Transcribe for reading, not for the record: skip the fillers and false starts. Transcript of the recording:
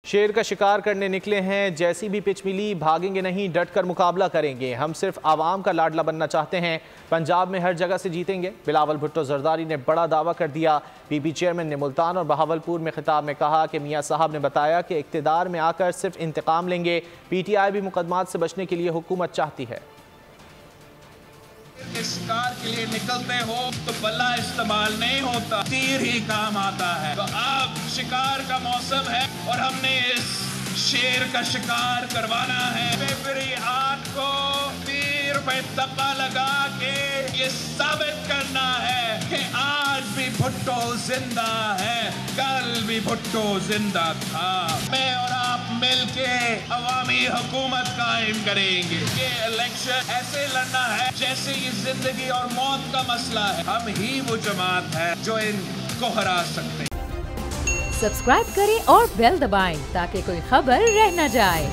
शेर का शिकार करने निकले हैं, जैसी भी पिच मिली भागेंगे नहीं, डट कर मुकाबला करेंगे। हम सिर्फ आवाम का लाडला बनना चाहते हैं, पंजाब में हर जगह से जीतेंगे। बिलावल भुट्टो जरदारी ने बड़ा दावा कर दिया। पीपी चेयरमैन ने मुल्तान और बहावलपुर में खिताब में कहा कि मियाँ साहब ने बताया कि इक़्तिदार में आकर सिर्फ इंतकाम लेंगे। PTI भी मुकदमात से बचने के लिए हुकूमत चाहती है। शिकार के लिए निकलते हो तो बल्ला इस्तेमाल नहीं होता, तीर ही काम आता है। तो अब शिकार का मौसम है और हमने इस शेर का शिकार करवाना है। फेब्रुअरी 8 को तीर पे तप्पा लगा के ये साबित करना है कि आज भी भुट्टो जिंदा है, कल भी भुट्टो जिंदा था। मैं और आप मिलके अवामी हुकूमत कायम करेंगे। ये इलेक्शन ऐसे लड़ना है जैसे ये जिंदगी और मौत का मसला है। हम ही वो जमात है जो इनको हरा सकते हैं। सब्सक्राइब करें और बेल दबाएं ताकि कोई खबर रह न जाए।